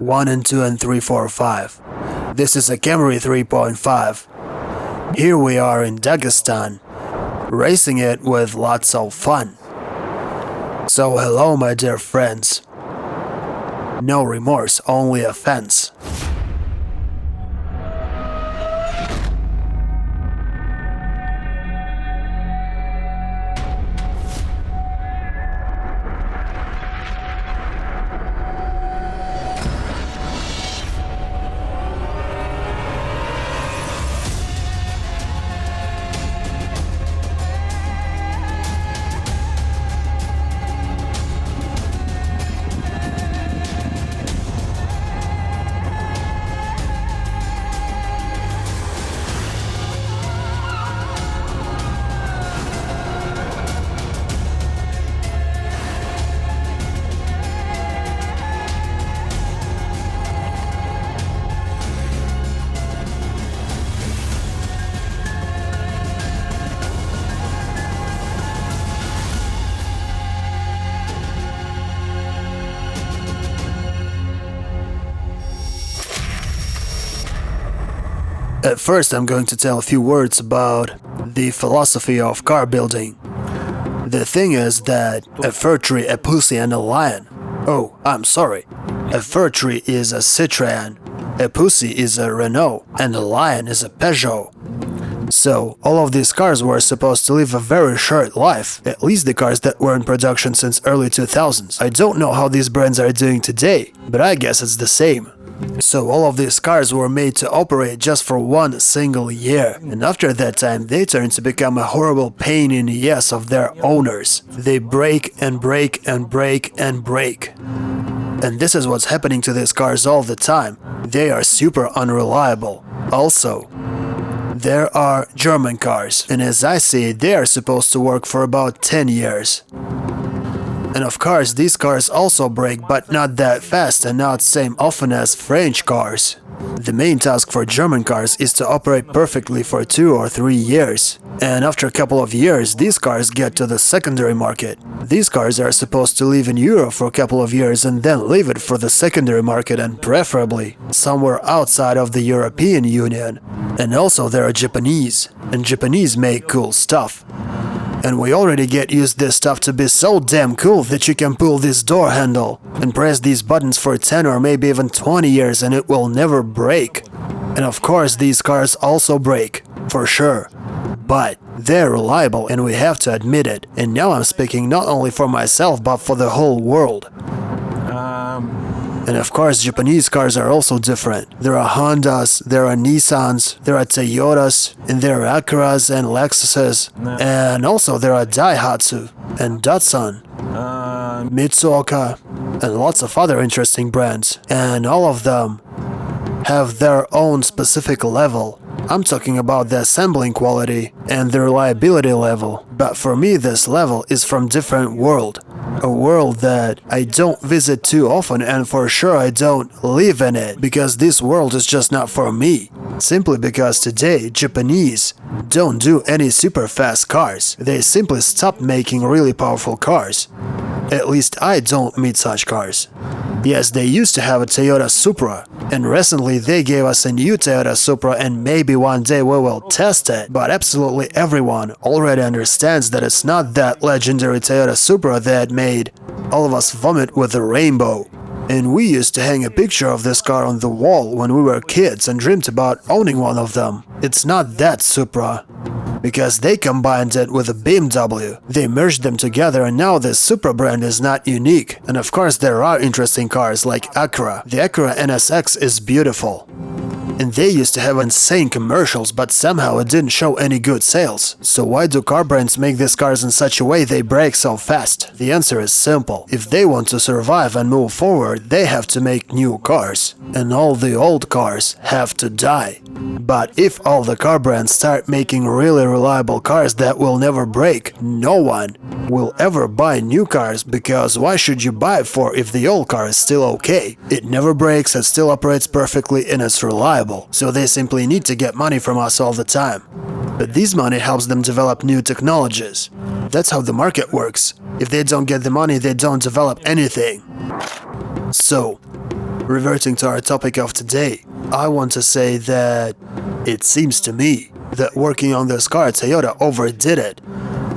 1 and 2 and 3, 4, 5. This is a Camry 3.5. Here we are in Dagestan, racing it with lots of fun. So hello my dear friends. No remorse, only offense. At first, I'm going to tell a few words about the philosophy of car building. The thing is that a fir tree, a pussy, and a lion. Oh, I'm sorry. A fir tree is a Citroën, a pussy is a Renault, and a lion is a Peugeot. So, all of these cars were supposed to live a very short life, at least the cars that were in production since early 2000s. I don't know how these brands are doing today, but I guess it's the same. So all of these cars were made to operate just for one single year, and after that time they turned to become a horrible pain in the ass of their owners. They break and break and break and break. And this is what's happening to these cars all the time. They are super unreliable. Also, there are German cars, and as I see it, they are supposed to work for about 10 years. And of course, these cars also break, but not that fast and not same often as French cars. The main task for German cars is to operate perfectly for 2 or 3 years. And after a couple of years, these cars get to the secondary market. These cars are supposed to live in Europe for a couple of years and then leave it for the secondary market, and preferably somewhere outside of the European Union. And also there are Japanese, and Japanese make cool stuff. And we already get used this stuff to be so damn cool that you can pull this door handle and press these buttons for 10 or maybe even 20 years and it will never break. And of course these cars also break, for sure. But they're reliable and we have to admit it. And now I'm speaking not only for myself but for the whole world. And of course, Japanese cars are also different. There are Hondas, there are Nissans, there are Toyotas, and there are Acuras and Lexuses. And also there are Daihatsu and Datsun, Mitsuoka, and lots of other interesting brands. And all of them have their own specific level. I'm talking about the assembling quality and the reliability level. But for me, this level is from different world. A world that I don't visit too often, and for sure I don't live in it, because this world is just not for me. Simply because today Japanese don't do any super fast cars. They simply stopped making really powerful cars. At least I don't meet such cars. Yes, they used to have a Toyota Supra, and recently they gave us a new Toyota Supra, and maybe one day we will test it. But absolutely everyone already understands that it's not that legendary Toyota Supra that made all of us vomit with the rainbow. And we used to hang a picture of this car on the wall when we were kids and dreamed about owning one of them. It's not that Supra, because they combined it with a BMW. They merged them together and now the Supra brand is not unique. And of course there are interesting cars like Acura. The Acura NSX is beautiful. And they used to have insane commercials, but somehow it didn't show any good sales. So why do car brands make these cars in such a way they break so fast? The answer is simple. If they want to survive and move forward, they have to make new cars. And all the old cars have to die. But if all the car brands start making really reliable cars that will never break, no one will ever buy new cars, because why should you buy it for if the old car is still okay? It never breaks, it still operates perfectly, and it's reliable. So they simply need to get money from us all the time. But this money helps them develop new technologies. That's how the market works. If they don't get the money, they don't develop anything. So, reverting to our topic of today, I want to say that it seems to me that working on this car, Toyota overdid it.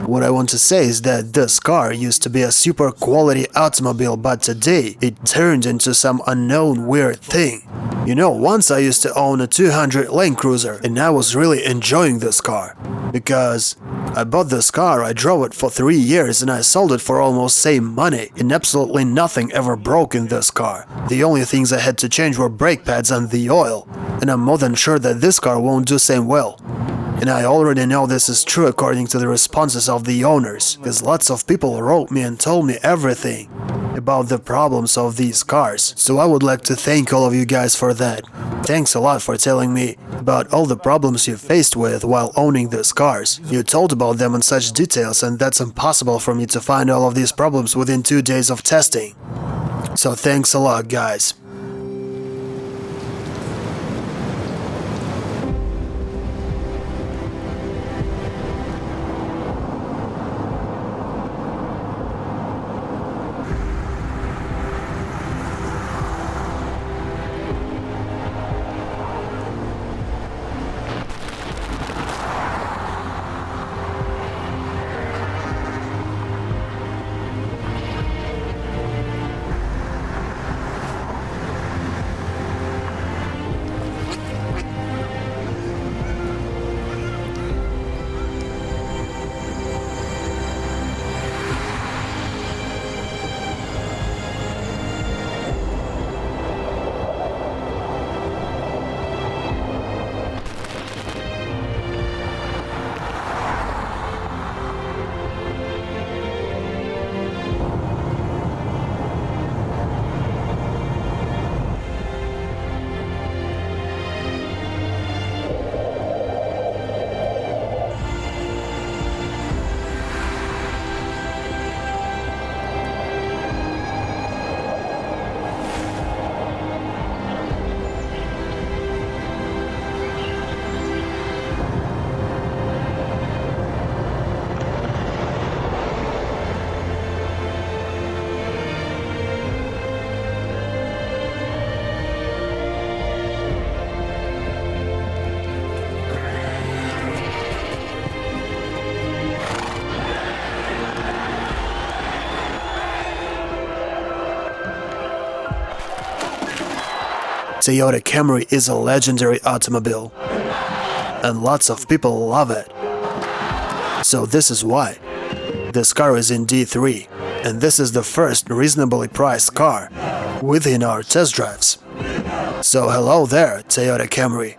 What I want to say is that this car used to be a super quality automobile, but today it turned into some unknown weird thing. You know, once I used to own a 200 Land Cruiser and I was really enjoying this car. Because I bought this car, I drove it for 3 years and I sold it for almost same money, and absolutely nothing ever broke in this car. The only things I had to change were brake pads and the oil, and I'm more than sure that this car won't do same well. And I already know this is true according to the responses of the owners, because lots of people wrote me and told me everything about the problems of these cars. So I would like to thank all of you guys for that. Thanks a lot for telling me about all the problems you faced with while owning these cars. You told about them in such details, and that's impossible for me to find all of these problems within 2 days of testing. So thanks a lot, guys. Toyota Camry is a legendary automobile, and lots of people love it. So this is why. This car is in D3, and this is the first reasonably priced car within our test drives. So hello there, Toyota Camry.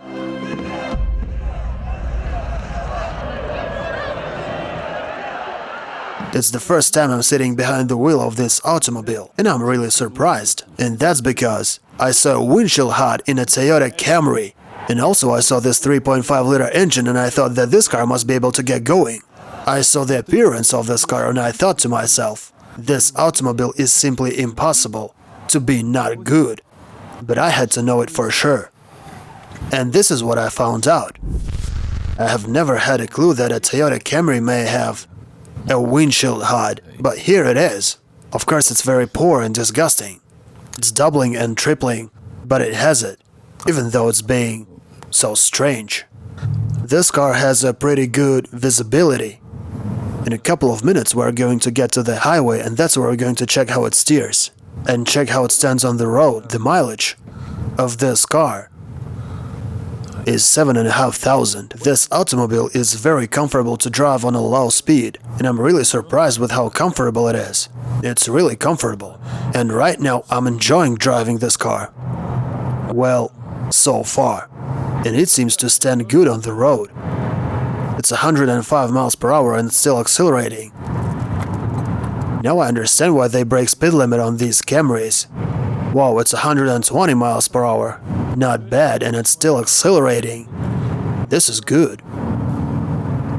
It's the first time I'm sitting behind the wheel of this automobile, and I'm really surprised. And that's because I saw a windshield HUD in a Toyota Camry. And also I saw this 3.5-liter engine and I thought that this car must be able to get going. I saw the appearance of this car and I thought to myself, this automobile is simply impossible to be not good. But I had to know it for sure. And this is what I found out. I have never had a clue that a Toyota Camry may have a windshield HUD, but here it is. Of course it's very poor and disgusting. It's doubling and tripling, but it has it, even though it's being so strange. This car has a pretty good visibility. In a couple of minutes we're going to get to the highway, and that's where we're going to check how it steers and check how it stands on the road. The mileage of this car is 7,500. This automobile is very comfortable to drive on a low speed, and I'm really surprised with how comfortable it is. It's really comfortable, and right now I'm enjoying driving this car. Well, so far, and it seems to stand good on the road. It's 105 miles per hour and it's still accelerating. Now I understand why they break speed limit on these Camrys. Wow, it's 120 miles per hour. Not bad, and it's still accelerating. This is good.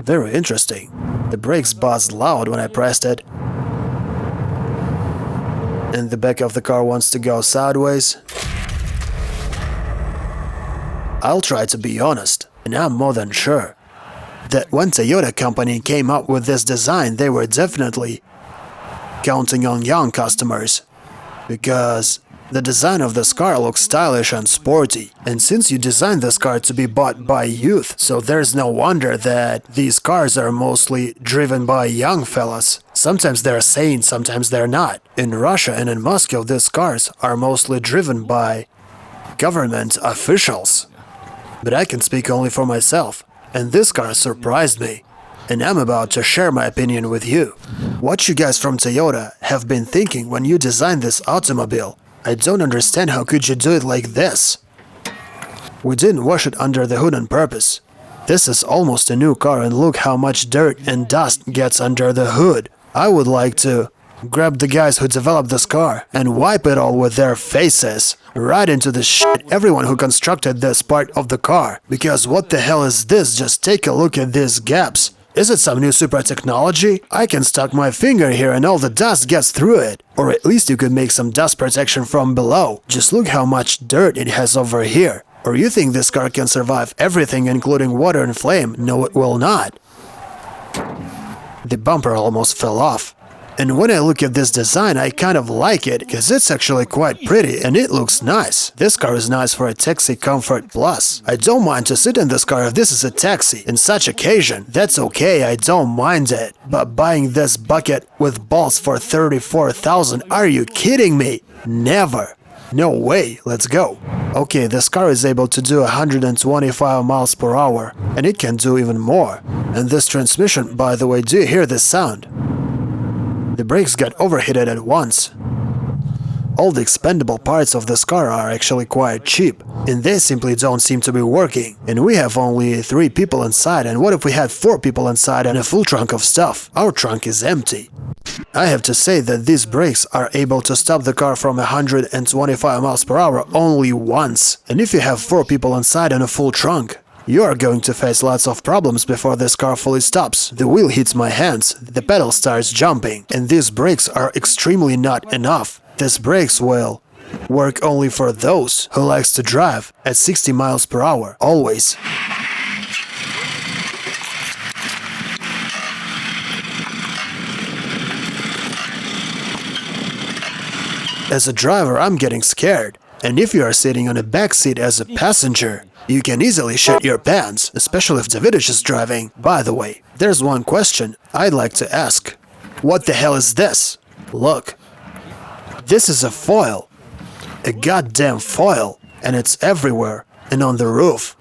Very interesting. The brakes buzzed loud when I pressed it. And the back of the car wants to go sideways. I'll try to be honest, and I'm more than sure that when Toyota company came up with this design, they were definitely counting on young customers. Because The design of this car looks stylish and sporty. And since you designed this car to be bought by youth, so there's no wonder that these cars are mostly driven by young fellas. Sometimes they're sane, sometimes they're not. In Russia and in Moscow, these cars are mostly driven by government officials. But I can speak only for myself, and this car surprised me. And I'm about to share my opinion with you. What you guys from Toyota have been thinking when you designed this automobile? I don't understand how could you do it like this. We didn't wash it under the hood on purpose. This is almost a new car and look how much dirt and dust gets under the hood. I would like to grab the guys who developed this car and wipe it all with their faces. Right into the shit everyone who constructed this part of the car. Because what the hell is this? Just take a look at these gaps. Is it some new super technology? I can stuck my finger here and all the dust gets through it. Or at least you could make some dust protection from below. Just look how much dirt it has over here. Or you think this car can survive everything including water and flame? No, it will not. The bumper almost fell off. And when I look at this design, I kind of like it, because it's actually quite pretty and it looks nice. This car is nice for a taxi comfort plus. I don't mind to sit in this car if this is a taxi. In such occasion, that's okay, I don't mind it. But buying this bucket with balls for 34,000, are you kidding me? Never. No way, let's go. Okay, this car is able to do 125 miles per hour, and it can do even more. And this transmission, by the way, do you hear this sound? The brakes got overheated at once. All the expendable parts of this car are actually quite cheap, and they simply don't seem to be working. And we have only 3 people inside, and what if we had 4 people inside and a full trunk of stuff? Our trunk is empty. I have to say that these brakes are able to stop the car from 125 miles per hour only once. And if you have 4 people inside and a full trunk, you are going to face lots of problems before this car fully stops. The wheel hits my hands, the pedal starts jumping, and these brakes are extremely not enough. These brakes will work only for those who likes to drive at 60 miles per hour, always. As a driver, I'm getting scared. And if you are sitting on a back seat as a passenger, you can easily shit your pants, especially if Davidich is driving. By the way, there's one question I'd like to ask. What the hell is this? Look. This is a foil. A goddamn foil. And it's everywhere. And on the roof.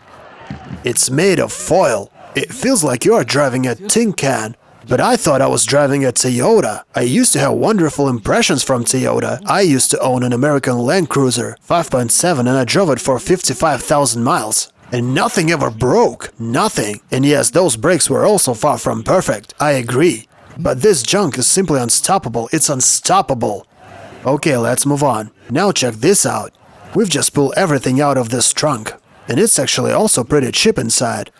It's made of foil. It feels like you are driving a tin can. But I thought I was driving a Toyota. I used to have wonderful impressions from Toyota. I used to own an American Land Cruiser 5.7 and I drove it for 55,000 miles. And nothing ever broke. Nothing. And yes, those brakes were also far from perfect. I agree. But this junk is simply unstoppable. It's unstoppable. Okay, let's move on. Now check this out. We've just pulled everything out of this trunk. And it's actually also pretty cheap inside.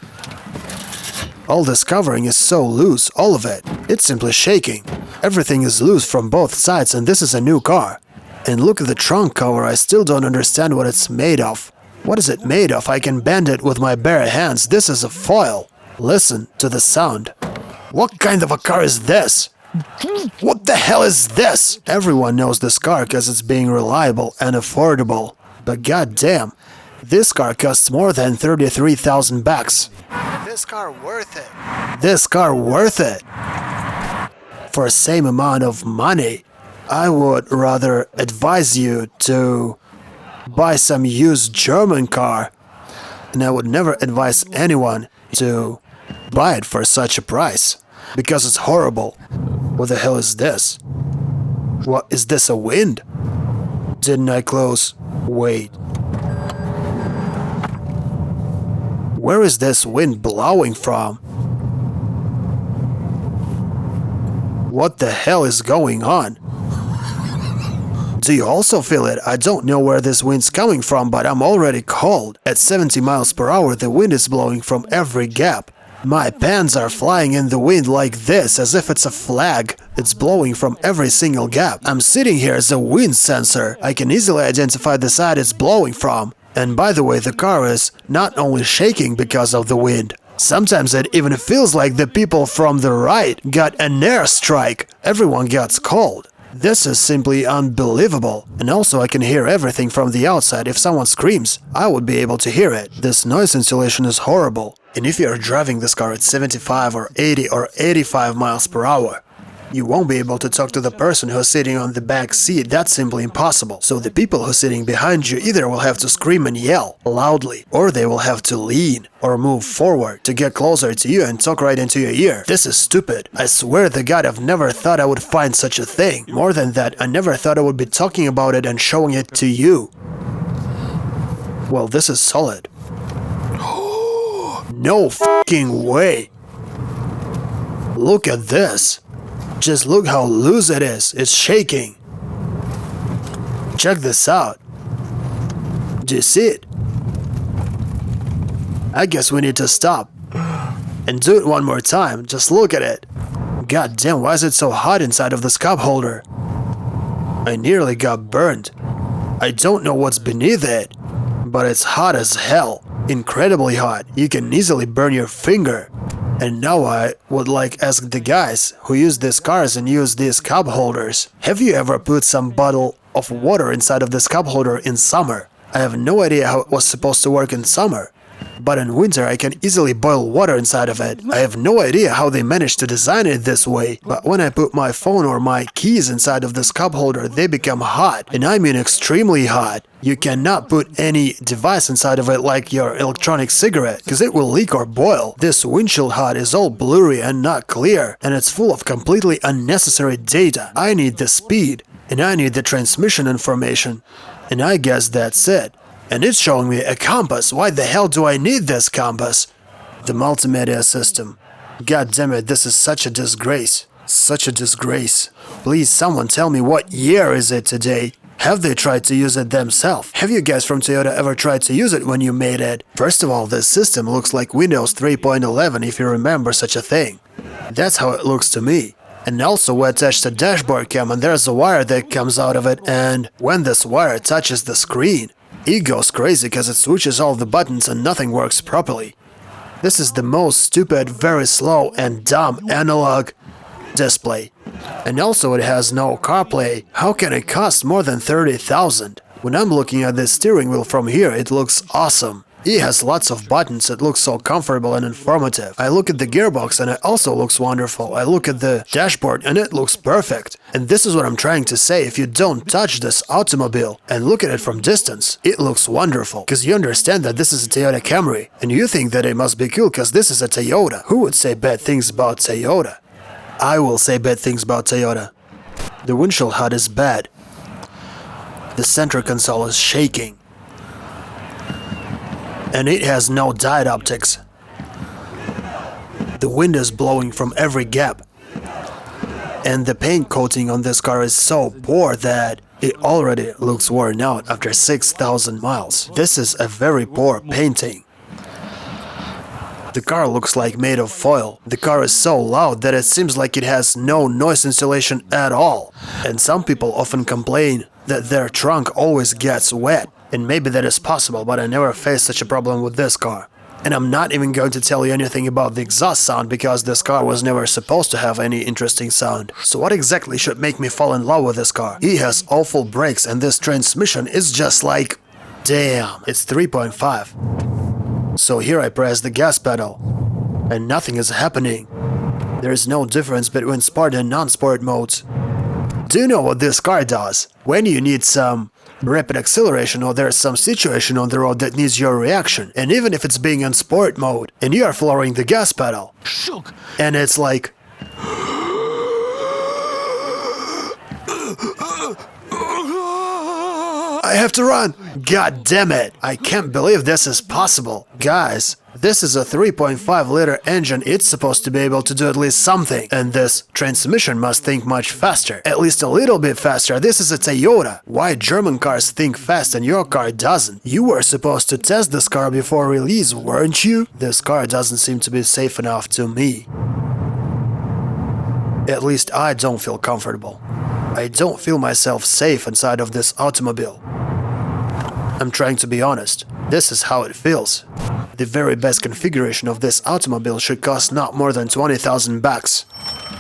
All this covering is so loose, all of it. It's simply shaking. Everything is loose from both sides and this is a new car. And look at the trunk cover, I still don't understand what it's made of. What is it made of? I can bend it with my bare hands. This is a foil. Listen to the sound. What kind of a car is this? What the hell is this? Everyone knows this car because it's being reliable and affordable. But goddamn, this car costs more than 33,000 bucks. This car worth it. This car worth it. For the same amount of money, I would rather advise you to buy some used German car. And I would never advise anyone to buy it for such a price. Because it's horrible. What the hell is this? What, is this a wind? Didn't I close? Wait. Where is this wind blowing from? What the hell is going on? Do you also feel it? I don't know where this wind's coming from, but I'm already cold. At 70 miles per hour, the wind is blowing from every gap. My pants are flying in the wind like this, as if it's a flag. It's blowing from every single gap. I'm sitting here as a wind sensor. I can easily identify the side it's blowing from. And by the way, the car is not only shaking because of the wind. Sometimes it even feels like the people from the right got an airstrike. Everyone gets cold. This is simply unbelievable. And also I can hear everything from the outside. If someone screams, I would be able to hear it. This noise insulation is horrible. And if you're driving this car at 75 or 80 or 85 miles per hour, you won't be able to talk to the person who's sitting on the back seat. That's simply impossible. So the people who's sitting behind you either will have to scream and yell loudly, or they will have to lean or move forward to get closer to you and talk right into your ear. This is stupid. I swear to God, I've never thought I would find such a thing. More than that, I never thought I would be talking about it and showing it to you. Well, this is solid. No fucking way. Look at this. Just look how loose it is. It's shaking. Check this out. Do you see it? I guess we need to stop and do it one more time. Just look at it. God damn, why is it so hot inside of this cup holder? I nearly got burned. I don't know what's beneath it, but it's hot as hell. Incredibly hot. You can easily burn your finger. And now I would like ask the guys who use these cars and use these cup holders. Have you ever put some bottle of water inside of this cup holder in summer? I have no idea how it was supposed to work in summer. But in winter I can easily boil water inside of it. I have no idea how they managed to design it this way. But when I put my phone or my keys inside of this cup holder, they become hot. And I mean extremely hot. You cannot put any device inside of it like your electronic cigarette, because it will leak or boil. This windshield HUD is all blurry and not clear, and it's full of completely unnecessary data. I need the speed, and I need the transmission information. And I guess that's it. And it's showing me a compass. Why the hell do I need this compass? The multimedia system. God damn it, this is such a disgrace. Such a disgrace. Please, someone tell me what year is it today? Have they tried to use it themselves? Have you guys from Toyota ever tried to use it when you made it? First of all, this system looks like Windows 3.11 if you remember such a thing. That's how it looks to me. And also we attached a dashboard cam and there's a wire that comes out of it, and when this wire touches the screen, it goes crazy because it switches all the buttons and nothing works properly. This is the most stupid, very slow and dumb analog display. And also it has no CarPlay. How can it cost more than 30,000? When I'm looking at this steering wheel from here, it looks awesome. It has lots of buttons, it looks so comfortable and informative. I look at the gearbox and it also looks wonderful. I look at the dashboard and it looks perfect. And this is what I'm trying to say. If you don't touch this automobile and look at it from distance, it looks wonderful. Because you understand that this is a Toyota Camry. And you think that it must be cool because this is a Toyota. Who would say bad things about Toyota? I will say bad things about Toyota. The windshield HUD is bad. The center console is shaking. And it has no diode optics. The wind is blowing from every gap. And the paint coating on this car is so poor that it already looks worn out after 6,000 miles. This is a very poor painting. The car looks like made of foil. The car is so loud that it seems like it has no noise insulation at all. And some people often complain that their trunk always gets wet. And maybe that is possible, but I never faced such a problem with this car. And I'm not even going to tell you anything about the exhaust sound because this car was never supposed to have any interesting sound. So what exactly should make me fall in love with this car? It has awful brakes and this transmission is just like... Damn, it's 3.5. So here I press the gas pedal and nothing is happening. There is no difference between sport and non-sport modes. Do you know what this car does? When you need some rapid acceleration or there's some situation on the road that needs your reaction, and even if it's being in sport mode and you are flooring the gas pedal, and it's like... I have to run! God damn it! I can't believe this is possible. Guys, this is a 3.5-liter engine. It's supposed to be able to do at least something. And this transmission must think much faster. At least a little bit faster. This is a Toyota. Why German cars think fast and your car doesn't? You were supposed to test this car before release, weren't you? This car doesn't seem to be safe enough to me. At least I don't feel comfortable. I don't feel myself safe inside of this automobile. I'm trying to be honest. This is how it feels. The very best configuration of this automobile should cost not more than 20,000 bucks.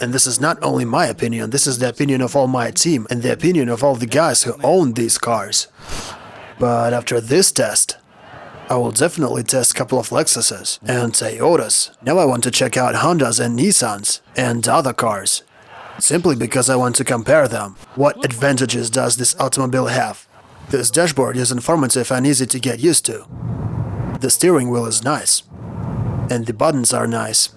And this is not only my opinion, this is the opinion of all my team and the opinion of all the guys who own these cars. But after this test, I will definitely test a couple of Lexuses and Toyotas. Now I want to check out Hondas and Nissans and other cars. Simply because I want to compare them. What advantages does this automobile have? This dashboard is informative and easy to get used to. The steering wheel is nice. And the buttons are nice.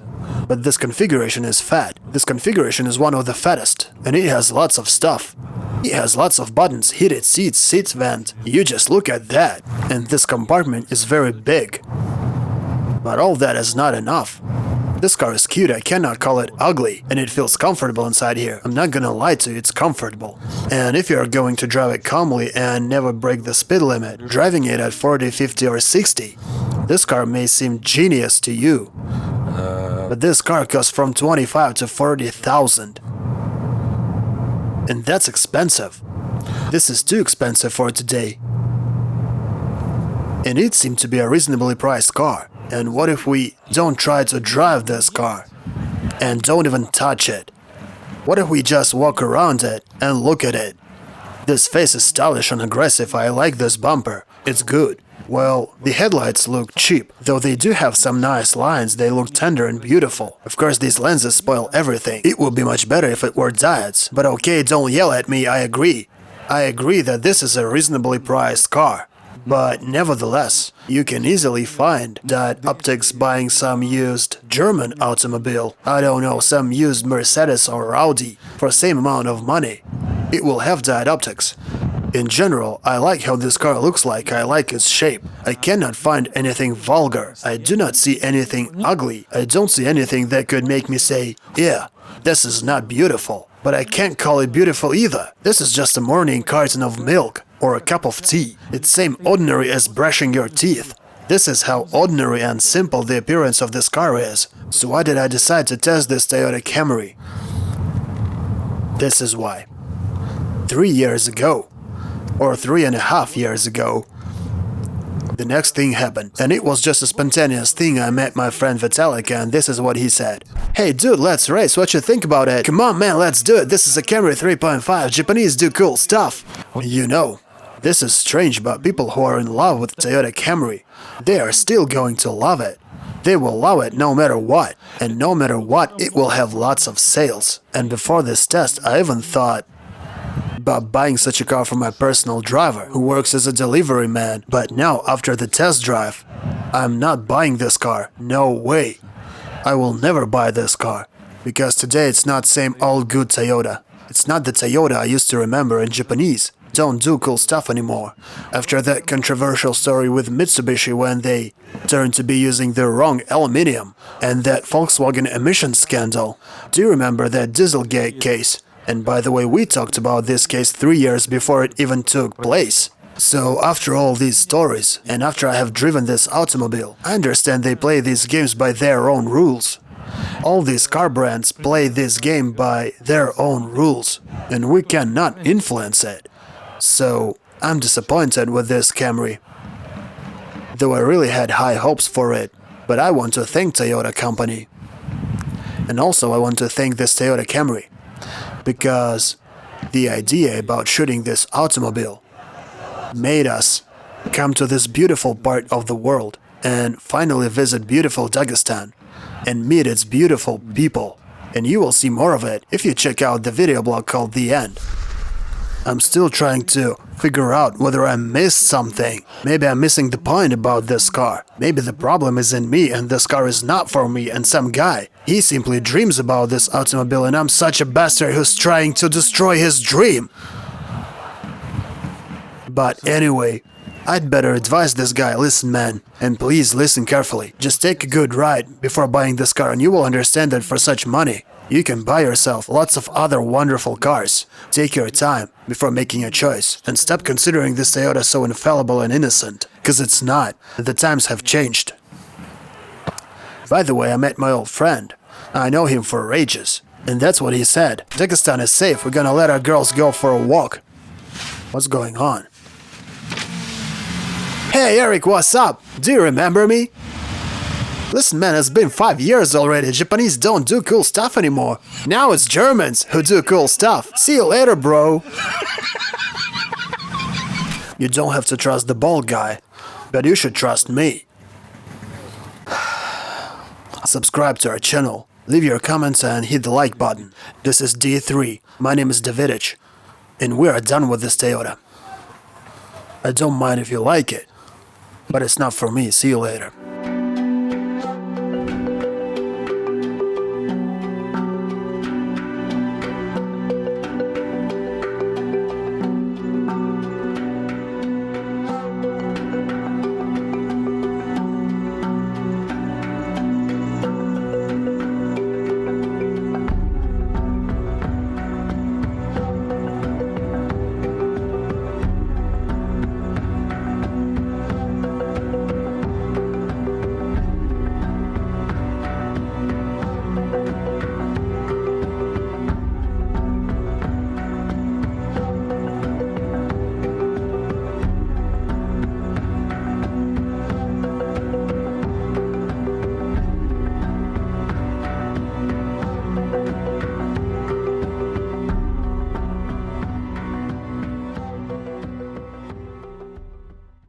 But this configuration is fat. This configuration is one of the fattest. And it has lots of stuff. It has lots of buttons, heated seats, seat vent. You just look at that. And this compartment is very big. But all that is not enough. This car is cute, I cannot call it ugly, and it feels comfortable inside here. I'm not gonna lie to you, it's comfortable. And if you're going to drive it calmly and never break the speed limit, driving it at 40, 50 or 60, this car may seem genius to you. But this car costs from 25 to 40,000. And that's expensive. This is too expensive for today. And it seemed to be a reasonably priced car. And what if we don't try to drive this car? And don't even touch it? What if we just walk around it and look at it? This face is stylish and aggressive, I like this bumper. It's good. Well, the headlights look cheap. Though they do have some nice lines, they look tender and beautiful. Of course, these lenses spoil everything. It would be much better if it were diodes. But okay, don't yell at me, I agree. I agree that this is a reasonably priced car. But nevertheless, you can easily find that optics buying some used German automobile, I don't know, some used Mercedes or Audi, for the same amount of money. It will have diode optics. In general, I like how this car looks like, I like its shape. I cannot find anything vulgar. I do not see anything ugly. I don't see anything that could make me say, yeah, this is not beautiful. But I can't call it beautiful either. This is just a morning carton of milk. Or a cup of tea. It's same ordinary as brushing your teeth. This is how ordinary and simple the appearance of this car is. So why did I decide to test this Toyota Camry? This is why. 3 years ago, or 3.5 years ago, the next thing happened. And it was just a spontaneous thing. I met my friend Vitalik and this is what he said. Hey dude, let's race, what you think about it? Come on man, let's do it, this is a Camry 3.5, Japanese do cool stuff. You know, this is strange, but people who are in love with Toyota Camry, they are still going to love it. They will love it no matter what. And no matter what, it will have lots of sales. And before this test, I even thought about buying such a car for my personal driver, who works as a delivery man. But now, after the test drive, I'm not buying this car. No way. I will never buy this car. Because today it's not same old good Toyota. It's not the Toyota I used to remember in Japanese. Don't do cool stuff anymore. After that controversial story with Mitsubishi when they turned to be using the wrong aluminium, and that Volkswagen emissions scandal. Do you remember that Dieselgate case? And by the way, we talked about this case 3 years before it even took place. So after all these stories, and after I have driven this automobile, I understand they play these games by their own rules. All these car brands play this game by their own rules, and we cannot influence it. So I'm disappointed with this Camry. Though I really had high hopes for it, but I want to thank Toyota company. And also I want to thank this Toyota Camry, because the idea about shooting this automobile made us come to this beautiful part of the world and finally visit beautiful Dagestan and meet its beautiful people. And you will see more of it if you check out the video blog called The End. I'm still trying to figure out whether I missed something. Maybe I'm missing the point about this car. Maybe the problem is in me and this car is not for me and some guy. He simply dreams about this automobile and I'm such a bastard who's trying to destroy his dream. But anyway, I'd better advise this guy, listen man, and please listen carefully. Just take a good ride before buying this car and you will understand that for such money, you can buy yourself lots of other wonderful cars. Take your time before making a choice and stop considering this Toyota so infallible and innocent, cause it's not. The times have changed. By the way, I met my old friend. I know him for ages, and that's what he said. Dagestan is safe, we're gonna let our girls go for a walk. What's going on? Hey Eric, what's up? Do you remember me? Listen, man, it's been 5 years already. Japanese don't do cool stuff anymore. Now it's Germans who do cool stuff. See you later, bro. You don't have to trust the bald guy, but you should trust me. Subscribe to our channel, leave your comments and hit the like button. This is D3, my name is Davidich, and we are done with this Toyota. I don't mind if you like it, but it's not for me. See you later.